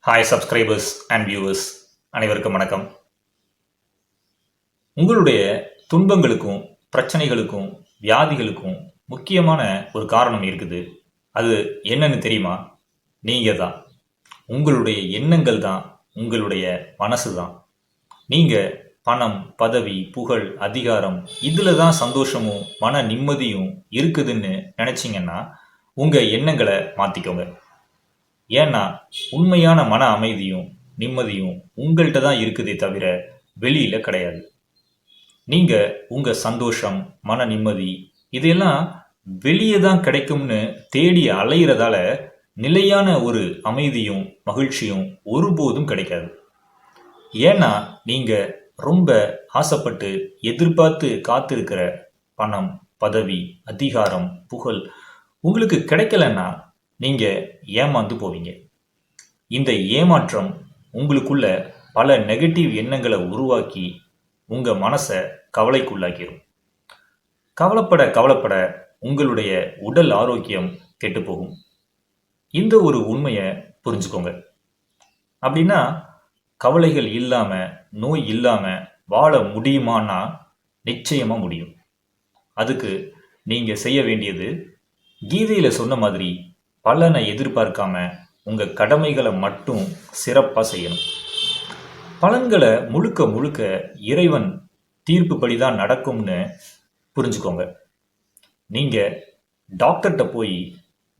Hi subscribers and viewers அனைவருக்கும் வணக்கம். உங்களுடைய துன்பங்களுக்கும் பிரச்சனைகளுக்கும் வியாதிகளுக்கும் முக்கியமான ஒரு காரணம் இருக்குது. அது என்னன்னு தெரியுமா? நீங்கள் தான். உங்களுடைய எண்ணங்கள் தான், உங்களுடைய மனசு தான். நீங்கள் பணம், பதவி, புகழ், அதிகாரம் இதில் தான் சந்தோஷமும் மன நிம்மதியும் இருக்குதுன்னு நினச்சிங்கன்னா உங்கள் எண்ணங்களை மாற்றிக்கோங்க. ஏன்னா உண்மையான மன அமைதியும் நிம்மதியும் உங்கள்கிட்ட தான் இருக்குதே தவிர வெளியில கிடையாது. நீங்க உங்க சந்தோஷம், மன நிம்மதி இதையெல்லாம் வெளியே தான் கிடைக்கும்னு தேடி அலையிறதால நிலையான ஒரு அமைதியும் மகிழ்ச்சியும் ஒருபோதும் கிடைக்காது. ஏன்னா நீங்க ரொம்ப ஆசைப்பட்டு எதிர்பார்த்து காத்திருக்கிற பணம், பதவி, அதிகாரம், புகழ் உங்களுக்கு கிடைக்கலன்னா நீங்க ஏமாந்து போவீங்க. இந்த ஏமாற்றம் உங்களுக்குள்ள பல நெகட்டிவ் எண்ணங்களை உருவாக்கி உங்க மனசை கவலைக்குள்ளாக்கிடும். கவலைப்பட கவலைப்பட உங்களுடைய உடல் ஆரோக்கியம் கெட்டு போகும். இந்த ஒரு உண்மையை புரிஞ்சுக்கோங்க. அப்படின்னா கவலைகள் இல்லாம, நோய் இல்லாம வாழ முடியுமான்னா நிச்சயமா முடியும். அதுக்கு நீங்க செய்ய வேண்டியது கீதையில சொன்ன மாதிரி பலனை எதிர்பார்க்காம உங்க கடமைகளை மட்டும் சிறப்பா செய்யணும். பலன்களை முழுக்க முழுக்க இறைவன் தீர்ப்புப்படி தான் நடக்கும்னு புரிஞ்சுக்கோங்க. நீங்க டாக்டர்கிட்ட போய்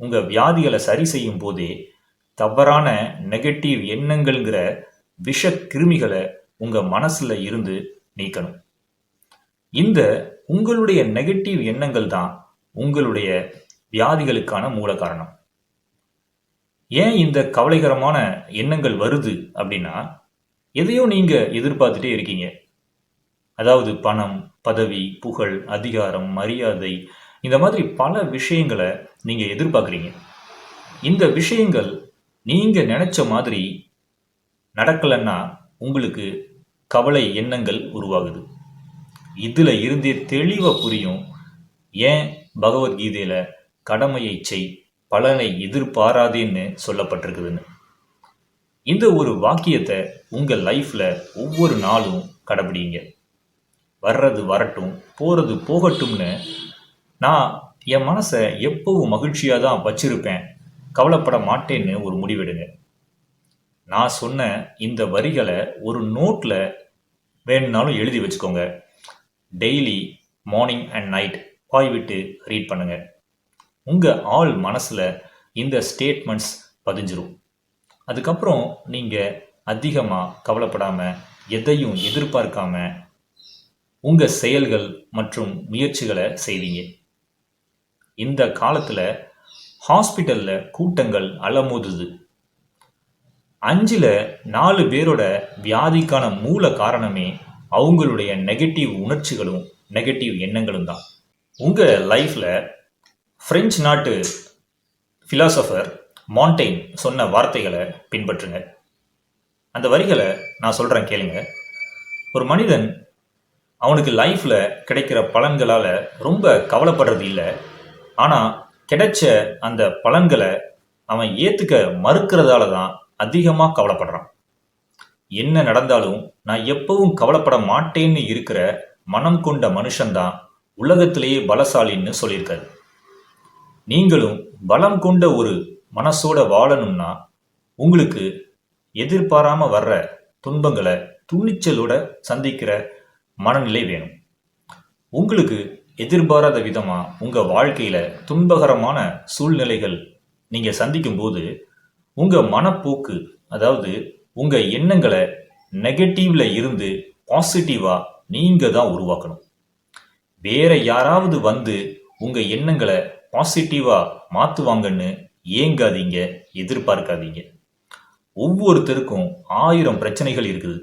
உங்க வியாதிகளை சரி செய்யும் போதே தவறான நெகட்டிவ் எண்ணங்கள்ங்கிற விஷ கிருமிகளை உங்க மனசுல இருந்து நீக்கணும். இந்த உங்களுடைய நெகட்டிவ் எண்ணங்கள் தான் உங்களுடைய வியாதிகளுக்கான மூல காரணம். ஏன் இந்த கவலைகரமான எண்ணங்கள் வருது அப்படின்னா, எதையோ நீங்க எதிர்பார்த்துட்டே இருக்கீங்க. அதாவது பணம், பதவி, புகழ், அதிகாரம், மரியாதை இந்த மாதிரி பல விஷயங்களை நீங்க எதிர்பார்க்குறீங்க. இந்த விஷயங்கள் நீங்க நினைச்ச மாதிரி நடக்கலைன்னா உங்களுக்கு கவலை எண்ணங்கள் உருவாகுது. இதுல இருந்தே தெளிவா புரியும் ஏன் பகவத்கீதையில கடமையை செய், பலனை எதிர்பாராதேன்னு சொல்லப்பட்டிருக்குதுன்னு. இந்த ஒரு வாக்கியத்தை உங்க லைஃப்ல ஒவ்வொரு நாளும் கடைபிடிங்க. வர்றது வரட்டும், போறது போகட்டும்னு நான் என் மனசை எப்பவும் மகிழ்ச்சியாக தான் வச்சிருப்பேன், கவலைப்பட மாட்டேன்னு ஒரு முடிவெடுங்க. நான் சொன்ன இந்த வரிகளை ஒரு நோட்டில் வேணும்னாலும் எழுதி வச்சுக்கோங்க. டெய்லி மார்னிங் அண்ட் நைட் வாய் விட்டு ரீட் பண்ணுங்க. உங்கள் ஆள் மனசில் இந்த ஸ்டேட்மெண்ட்ஸ் பதிஞ்சிரும். அதுக்கப்புறம் நீங்கள் அதிகமாக கவலைப்படாமல் எதையும் எதிர்பார்க்காம உங்கள் செயல்கள் மற்றும் முயற்சிகளை செய்வீங்க. இந்த காலத்தில் ஹாஸ்பிட்டலில் கூட்டங்கள் அலமோதுது. 5-4 பேரோட வியாதிக்கான மூல காரணமே அவங்களுடைய நெகட்டிவ் உணர்ச்சிகளும் நெகட்டிவ் எண்ணங்களும் தான். உங்கள் லைஃப்பில் பிரெஞ்சு நாட்டு ஃபிலாசபர் மாண்டெய்ன் சொன்ன வார்த்தைகளை பின்பற்றுங்க. அந்த வரிகளை நான் சொல்கிறேன், கேளுங்க. ஒரு மனிதன் அவனுக்கு லைஃப்பில் கிடைக்கிற பலன்களால் ரொம்ப கவலைப்படுறது இல்லை, ஆனால் கிடைச்ச அந்த பலன்களை அவன் ஏற்றுக்க மறுக்கிறதால தான் அதிகமாக கவலைப்படுறான். என்ன நடந்தாலும் நான் எப்பவும் கவலைப்பட மாட்டேன்னு இருக்கிற மனம் கொண்ட மனுஷன்தான் உலகத்திலேயே பலசாலின்னு சொல்லியிருக்காரு. நீங்களும் பலம் கொண்ட ஒரு மனசோட வாழணும்னா உங்களுக்கு எதிர்பாராம வர்ற துன்பங்களை துணிச்சலோட சந்திக்கிற மனநிலை வேணும். உங்களுக்கு எதிர்பாராத விதமா உங்க வாழ்க்கையில துன்பகரமான சூழ்நிலைகள் நீங்க சந்திக்கும் போது உங்க மனப்போக்கு, அதாவது உங்க எண்ணங்களை நெகட்டிவ்ல இருந்து பாசிட்டிவா நீங்க தான் உருவாக்கணும். வேற யாராவது வந்து உங்க எண்ணங்களை பாசிட்டிவா மாத்துவாங்கன்னு ஏங்காதீங்க, எதிர்பார்க்காதீங்க. ஒவ்வொருத்தருக்கும் 1000 பிரச்சனைகள் இருக்குது.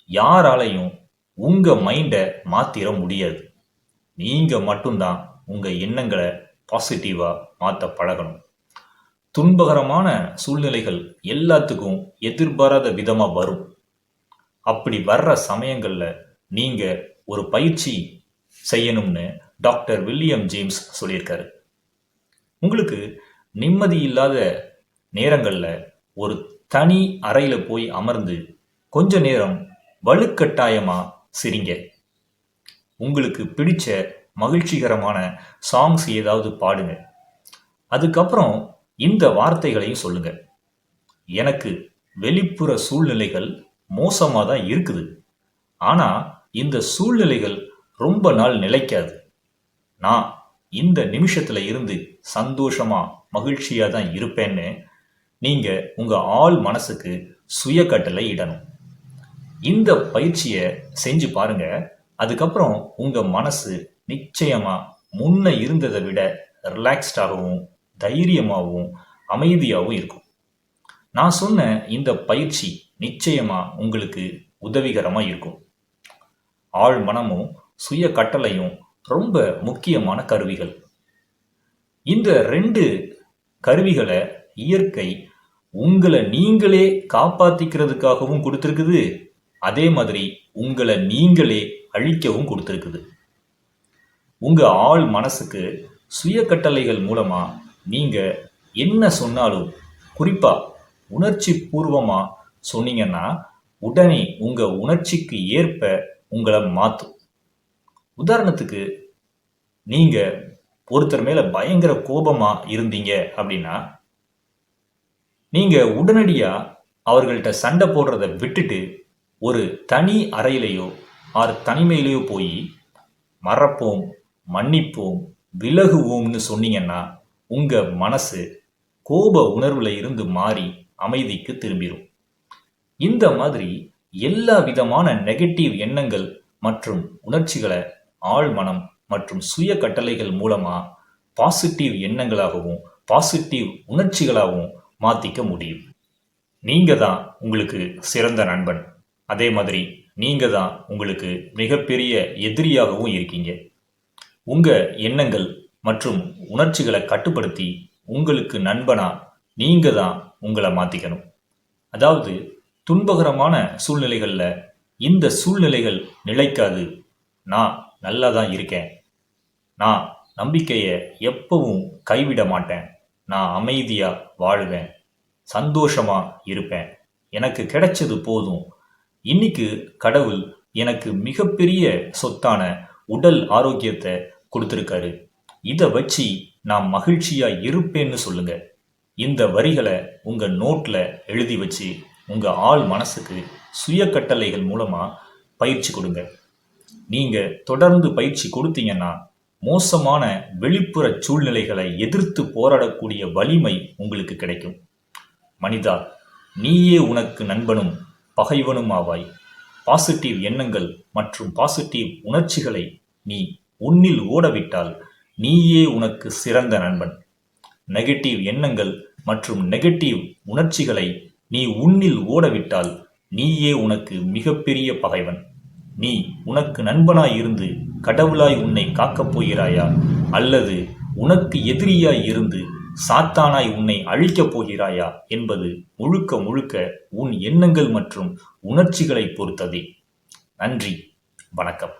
யாராலையும் உங்க மைண்டை மாத்திர முடியாது. நீங்க மட்டும்தான் உங்க எண்ணங்களை பாசிட்டிவா மாத்த பழகணும். துன்பகரமான சூழ்நிலைகள் எல்லாத்துக்கும் எதிர்பாராத விதமா வரும். அப்படி வர்ற சமயங்கள்ல நீங்க ஒரு பயிற்சி செய்யணும்னு டாக்டர் வில்லியம் ஜேம்ஸ் சொல்லியிருக்காரு. உங்களுக்கு நிம்மதி இல்லாத நேரங்களில் ஒரு தனி அறையில போய் அமர்ந்து கொஞ்ச நேரம் வலுக்கட்டாயமா சிரிங்க. உங்களுக்கு பிடிச்ச மகிழ்ச்சிகரமான சாங்ஸ் ஏதாவது பாடுங்க. அதுக்கப்புறம் இந்த வார்த்தைகளையும் சொல்லுங்க. எனக்கு வெளிப்புற சூழ்நிலைகள் மோசமா தான் இருக்குது. ஆனா இந்த சூழ்நிலைகள் ரொம்ப நாள் நிலைக்காது. நான் இந்த நிமிஷத்துல இருந்து சந்தோஷமா மகிழ்ச்சியா தான் இருப்பேன்னு நீங்க உங்க ஆள் மனசுக்கு சுய கட்டளை இடணும். இந்த பயிற்சியை செஞ்சு பாருங்க. அதுக்கப்புறம் உங்க மனசு நிச்சயமா முன்ன இருந்ததை விட ரிலாக்ஸ்டாகவும் தைரியமாகவும் அமைதியாகவும் இருக்கும். நான் சொன்ன இந்த பயிற்சி நிச்சயமா உங்களுக்கு உதவிகரமா இருக்கும். ஆழ் மனமும் சுய கட்டளையும் ரொம்ப முக்கியமான கருவிகள். இந்த 2 கருவிகளை இயற்கை உங்களை நீங்களே காப்பாத்திக்கிறதுக்காகவும் கொடுத்திருக்குது. அதே மாதிரி உங்களை நீங்களே அழிக்கவும் கொடுத்திருக்குது. உங்க ஆள் மனசுக்கு சுய கட்டளைகள் மூலமா நீங்க என்ன சொன்னாலும், குறிப்பா உணர்ச்சி பூர்வமா சொன்னீங்கன்னா உடனே உங்க உணர்ச்சிக்கு ஏற்ப உங்களை மாற்றும். உதாரணத்துக்கு, நீங்க ஒருத்தர் மேல பயங்கர கோபமா இருந்தீங்க அப்படின்னா நீங்க உடனடியா அவர்கள்ட்ட சண்டை போடுறதை விட்டுட்டு ஒரு தனி அறையிலையோ தனிமையிலையோ போய் மறப்போம், மன்னிப்போம், விலகுவோம்னு சொன்னீங்கன்னா உங்க மனசு கோப உணர்வுல இருந்து மாறி அமைதிக்கு திரும்பிடும். இந்த மாதிரி எல்லா விதமான நெகட்டிவ் எண்ணங்கள் மற்றும் உணர்ச்சிகளை ஆழ்மனம் மற்றும் சுய கட்டளைகள் மூலமா பாசிட்டிவ் எண்ணங்களாகவும் பாசிட்டிவ் உணர்ச்சிகளாகவும் மாத்திக்க முடியும். நீங்க தான் உங்களுக்கு சிறந்த நண்பன். அதே மாதிரி நீங்க தான் உங்களுக்கு மிகப்பெரிய எதிரியாகவும் இருக்கீங்க. உங்க எண்ணங்கள் மற்றும் உணர்ச்சிகளை கட்டுப்படுத்தி உங்களுக்கு நண்பனா நீங்க தான் உங்களை மாத்திக்கணும். அதாவது துன்பகரமான சூழ்நிலைகள்ல இந்த சூழ்நிலைகள் நிலைக்காது, நான் நல்லா தான் இருக்கேன், நான் நம்பிக்கையை எப்பவும் கைவிட மாட்டேன், நான் அமைதியா வாழுவேன், சந்தோஷமா இருப்பேன், எனக்கு கிடைச்சது போதும், இன்னைக்கு கடவுள் எனக்கு மிகப்பெரிய சொத்தான உடல் ஆரோக்கியத்தை கொடுத்துருக்காரு, இதை வச்சு நான் மகிழ்ச்சியா இருப்பேன்னு சொல்லுங்க. இந்த வரிகளை உங்க நோட்ல எழுதி வச்சு உங்க ஆள் மனசுக்கு சுய கட்டளைகள் மூலமா பயிற்சி கொடுங்க. நீங்க தொடர்ந்து பயிற்சி கொடுத்தீங்கன்னா மோசமான வெளிப்புற சூழ்நிலைகளை எதிர்த்து போராடக்கூடிய வலிமை உங்களுக்கு கிடைக்கும். மனிதா, நீயே உனக்கு நண்பனும் பகைவனும் ஆவாய். பாசிட்டிவ் எண்ணங்கள் மற்றும் பாசிட்டிவ் உணர்ச்சிகளை நீ உன்னில் ஓடவிட்டால் நீயே உனக்கு சிறந்த நண்பன். நெகட்டிவ் எண்ணங்கள் மற்றும் நெகட்டிவ் உணர்ச்சிகளை நீ உன்னில் ஓடவிட்டால் நீயே உனக்கு மிகப்பெரிய பகைவன். நீ உனக்கு நண்பனாய் இருந்து கடவுளாய் உன்னை காக்கப் போகிறாயா, அல்லது உனக்கு எதிரியாய் இருந்து சாத்தானாய் உன்னை அழிக்கப் போகிறாயா என்பது முழுக்க முழுக்க உன் எண்ணங்கள் மற்றும் உணர்ச்சிகளை பொறுத்ததே. நன்றி, வணக்கம்.